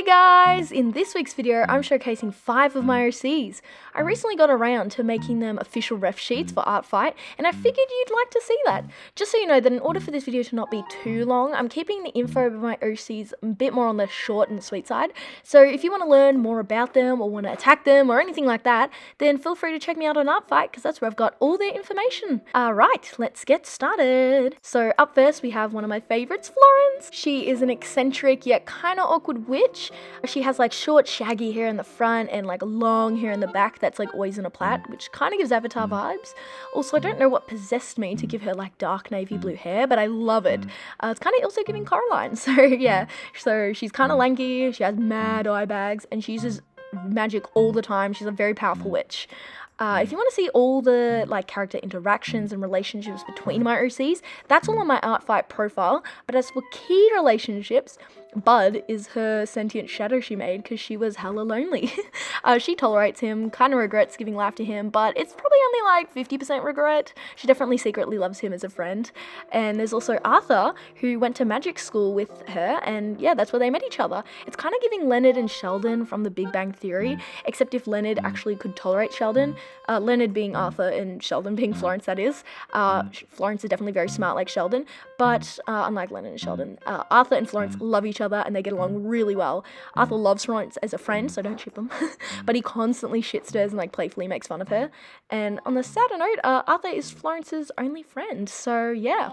Hey guys! In this week's video, I'm showcasing 5 of my OCs. I recently got around to making them official ref sheets for Artfight, and I figured you'd like to see that. Just so you know that in order for this video to not be too long, I'm keeping the info of my OCs a bit more on the short and sweet side. So if you want to learn more about them, or want to attack them, or anything like that, then feel free to check me out on Artfight, because that's where I've got all their information. Alright, let's get started. So up first we have one of my favourites, Florence. She is an eccentric yet kind of awkward witch. She has like short shaggy hair in the front and like long hair in the back that's like always in a plait, which kind of gives Avatar vibes. Also, I don't know what possessed me to give her like dark navy blue hair, but I love it. It's kind of also giving Coraline. So yeah, so she's kind of lanky, she has mad eye bags, and she uses magic all the time. She's a very powerful witch. If you want to see all the like character interactions and relationships between my OCs, that's all on my Artfight profile. But as for key relationships, Bud is her sentient shadow she made because she was hella lonely. She tolerates him, kind of regrets giving life to him, but it's probably only like 50% regret. She definitely secretly loves him as a friend. And there's also Arthur, who went to magic school with her, and yeah, that's where they met each other. It's kind of giving Leonard and Sheldon from The Big Bang Theory, except if Leonard actually could tolerate Sheldon. Leonard being Arthur and Sheldon being Florence, that is. Florence is definitely very smart like Sheldon, but unlike Leonard and Sheldon, Arthur and Florence love each other and they get along really well. Arthur loves Florence as a friend, so don't ship them, but he constantly shit-stirs and like playfully makes fun of her. And on the sadder note, Arthur is Florence's only friend, so yeah.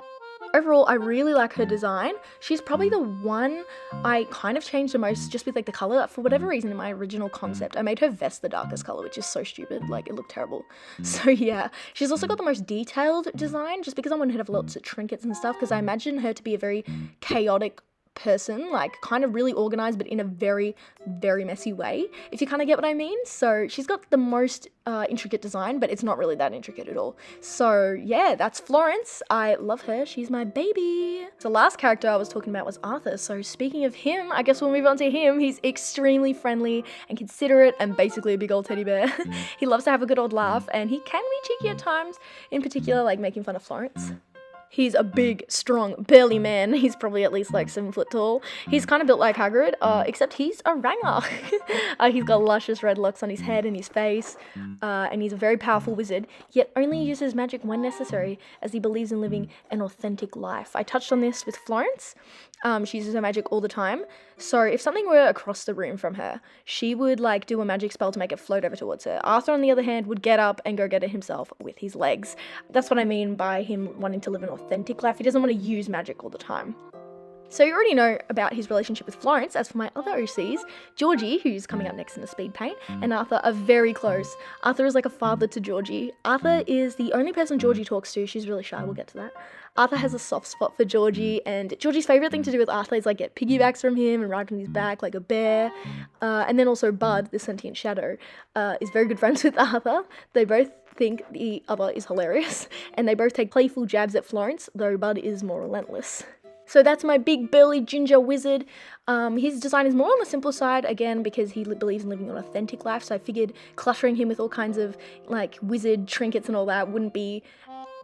Overall, I really like her design. She's probably the one I kind of changed the most just with like the colour. For whatever reason in my original concept, I made her vest the darkest colour, which is so stupid. Like, it looked terrible. So yeah, she's also got the most detailed design just because I wanted her to have lots of trinkets and stuff, because I imagine her to be a very chaotic person, like kind of really organized but in a very messy way, if you kind of get what I mean. So she's got the most intricate design, but it's not really that intricate at all. So yeah, that's Florence. I love her. She's my baby. The last character I was talking about was Arthur. So speaking of him, I guess we'll move on to him. He's extremely friendly and considerate and basically a big old teddy bear. He loves to have a good old laugh, and he can be cheeky at times, in particular like making fun of Florence. He's a big, strong, burly man. He's probably at least like 7 foot tall. He's kind of built like Hagrid, except he's a ranger. He's got luscious red locks on his head and his face, and he's a very powerful wizard, yet only uses magic when necessary, as he believes in living an authentic life. I touched on this with Florence. She uses her magic all the time, so if something were across the room from her, she would like do a magic spell to make it float over towards her. Arthur, on the other hand, would get up and go get it himself with his legs. That's what I mean by him wanting to live an authentic life. He doesn't want to use magic all the time. So you already know about his relationship with Florence. As for my other OCs, Georgie, who's coming up next in the speed paint, and Arthur are very close. Arthur is like a father to Georgie. Arthur is the only person Georgie talks to. She's really shy, we'll get to that. Arthur has a soft spot for Georgie, and Georgie's favourite thing to do with Arthur is like get piggybacks from him and ride on his back like a bear. And then also Bud, the sentient shadow, is very good friends with Arthur. They both think the other is hilarious, and they both take playful jabs at Florence, though Bud is more relentless. So that's my big burly ginger wizard. His design is more on the simple side, again, because he believes in living an authentic life, so I figured cluttering him with all kinds of like wizard trinkets and all that wouldn't be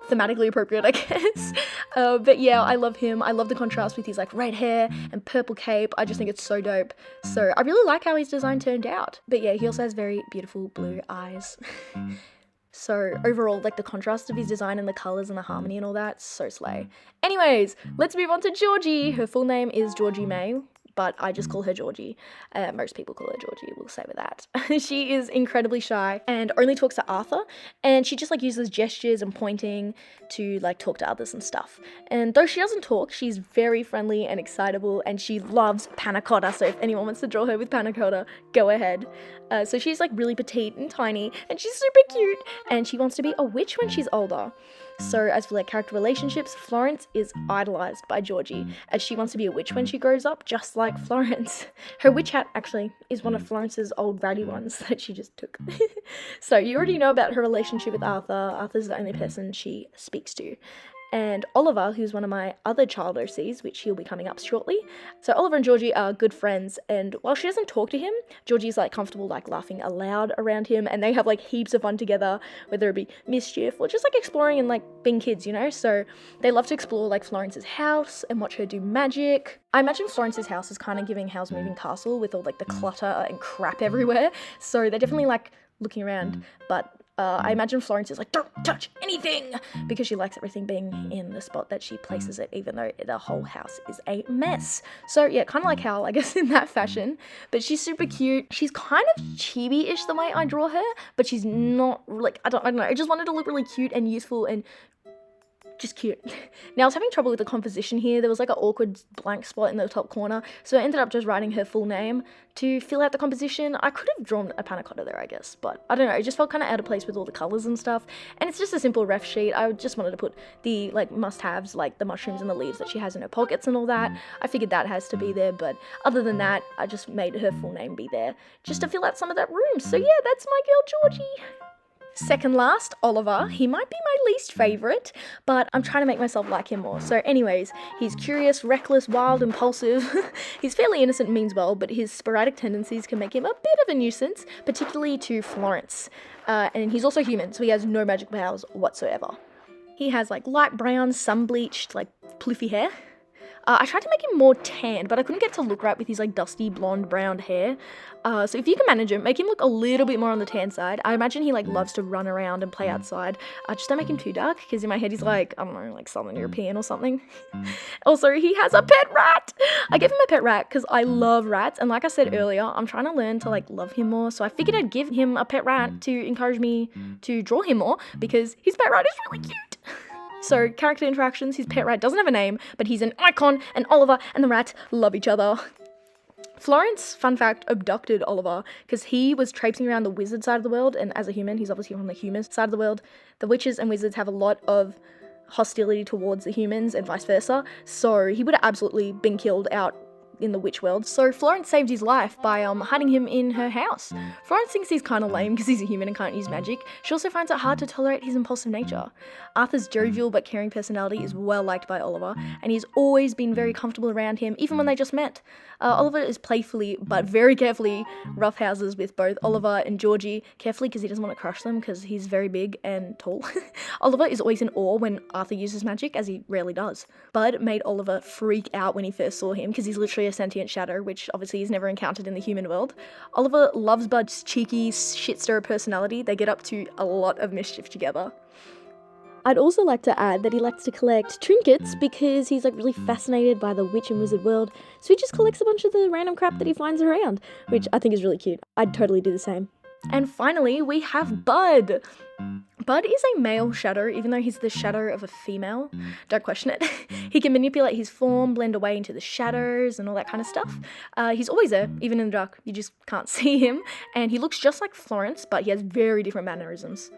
thematically appropriate, I guess. But yeah, I love him. I love the contrast with his like red hair and purple cape. I just think it's so dope. So I really like how his design turned out. But yeah, he also has very beautiful blue eyes. So overall, like the contrast of his design and the colours and the harmony and all that, so slay. Anyways, let's move on to Georgie. Her full name is Georgie May, but I just call her Georgie. Most people call her Georgie, we'll say with that. She is incredibly shy and only talks to Arthur, and she just like uses gestures and pointing to like talk to others and stuff. And though she doesn't talk, she's very friendly and excitable, and she loves panna cotta, so if anyone wants to draw her with panna cotta, go ahead. So she's like really petite and tiny, and she's super cute, and she wants to be a witch when she's older. So as for like character relationships, Florence is idolized by Georgie, as she wants to be a witch when she grows up, just like Florence. Her witch hat actually is one of Florence's old ratty ones that she just took. So you already know about her relationship with Arthur. Arthur's the only person she speaks to. and Oliver, who's one of my other child OCs, which he'll be coming up shortly. So Oliver and Georgie are good friends, and while she doesn't talk to him, Georgie's like comfortable like laughing aloud around him, and they have like heaps of fun together, whether it be mischief or just like exploring and like being kids, you know? So they love to explore like Florence's house and watch her do magic. I imagine Florence's house is kind of giving Howl's Moving Castle with all like the clutter and crap everywhere, so they're definitely like looking around, but I imagine Florence is like, don't touch anything, because she likes everything being in the spot that she places it, even though the whole house is a mess. So yeah, kind of like Howl, I guess, in that fashion. But she's super cute. She's kind of chibi-ish the way I draw her, but she's not, like, I don't know. I just wanted to look really cute and useful and just cute. Now I was having trouble with the composition here. There was like an awkward blank spot in the top corner, so I ended up just writing her full name to fill out the composition. I could have drawn a panna cotta there, I guess, but I don't know, it just felt kind of out of place with all the colours and stuff, and it's just a simple ref sheet. I just wanted to put the like must-haves, like the mushrooms and the leaves that she has in her pockets and all that. I figured that has to be there, but other than that, I just made her full name be there just to fill out some of that room. So yeah, that's my girl Georgie. Second last, Oliver. He might be my least favourite, but I'm trying to make myself like him more. So anyways, he's curious, reckless, wild, impulsive. He's fairly innocent and means well, but his sporadic tendencies can make him a bit of a nuisance, particularly to Florence. And he's also human, so he has no magic powers whatsoever. He has like light brown, sun-bleached, like ploofy hair. I tried to make him more tan, but I couldn't get to look right with his like dusty blonde brown hair. So if you can manage him, make him look a little bit more on the tan side. I imagine he like loves to run around and play outside. Just don't make him too dark, because in my head he's like, I don't know, like Southern European or something. Also, he has a pet rat. I gave him a pet rat because I love rats, and like I said earlier, I'm trying to learn to like love him more. So I figured I'd give him a pet rat to encourage me to draw him more, because his pet rat is really cute. So, character interactions, his pet rat doesn't have a name, but he's an icon, and Oliver and the rat love each other. Florence, fun fact, abducted Oliver, because he was traipsing around the wizard side of the world, and as a human, he's obviously from the human side of the world. The witches and wizards have a lot of hostility towards the humans, and vice versa, so he would have absolutely been killed out in the witch world. So Florence saved his life by hiding him in her house. Florence thinks he's kind of lame because he's a human and can't use magic. She also finds it hard to tolerate his impulsive nature. Arthur's jovial but caring personality is well liked by Oliver, and he's always been very comfortable around him, even when they just met. Oliver is playfully but very carefully roughhouses with both Oliver and Georgie, carefully because he doesn't want to crush them because he's very big and tall. Oliver is always in awe when Arthur uses magic, as he rarely does. Bud made Oliver freak out when he first saw him because he's literally a sentient shadow, which obviously he's never encountered in the human world. Oliver loves Bud's cheeky, shit-stirrer personality. They get up to a lot of mischief together. I'd also like to add that he likes to collect trinkets because he's like really fascinated by the witch and wizard world, so he just collects a bunch of the random crap that he finds around, which I think is really cute. I'd totally do the same. And finally, we have Bud. Bud is a male shadow, even though he's the shadow of a female. Don't question it. He can manipulate his form, blend away into the shadows, and all that kind of stuff. He's always there, even in the dark. You just can't see him. And he looks just like Florence, but he has very different mannerisms.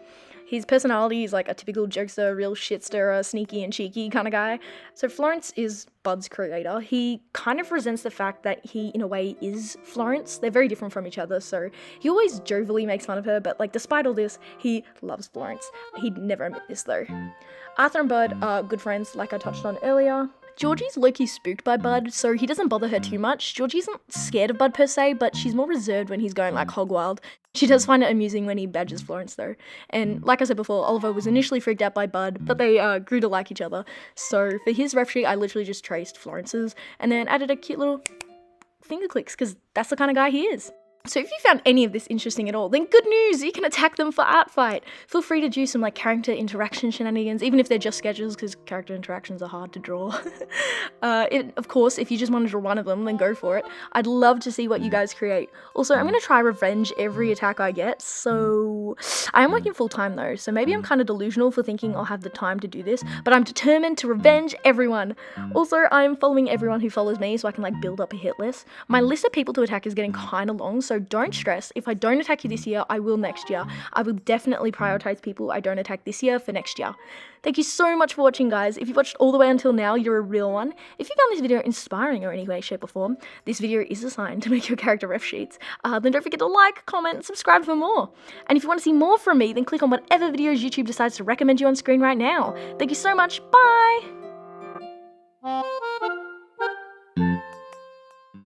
His personality is like a typical jokester, real shit stirrer, sneaky and cheeky kind of guy. So Florence is Bud's creator. He kind of resents the fact that he, in a way, is Florence. They're very different from each other, so he always jovially makes fun of her, but like despite all this, he loves Florence. He'd never admit this though. Arthur and Bud are good friends, like I touched on earlier. Georgie's low-key spooked by Bud, so he doesn't bother her too much. Georgie isn't scared of Bud per se, but she's more reserved when he's going like hog wild. She does find it amusing when he badgers Florence though. And like I said before, Oliver was initially freaked out by Bud, but they grew to like each other. So for his ref sheet, I literally just traced Florence's and then added a cute little finger clicks, because that's the kind of guy he is. So if you found any of this interesting at all, then good news, you can attack them for Artfight. Feel free to do some like character interaction shenanigans, even if they're just sketches, because character interactions are hard to draw. Of course, if you just want to draw one of them, then go for it. I'd love to see what you guys create. Also, I'm going to try revenge every attack I get, so I am working full time though, so maybe I'm kind of delusional for thinking I'll have the time to do this, but I'm determined to revenge everyone. Also, I'm following everyone who follows me so I can like build up a hit list. My list of people to attack is getting kind of long, so So don't stress. If I don't attack you this year, I will next year. I will definitely prioritize people I don't attack this year for next year. Thank you so much for watching, guys. If you've watched all the way until now, you're a real one. If you found this video inspiring in any way, shape, or form, this video is a sign to make your character ref sheets. Then don't forget to like, comment, and subscribe for more. And if you want to see more from me, then click on whatever videos YouTube decides to recommend you on screen right now. Thank you so much. Bye!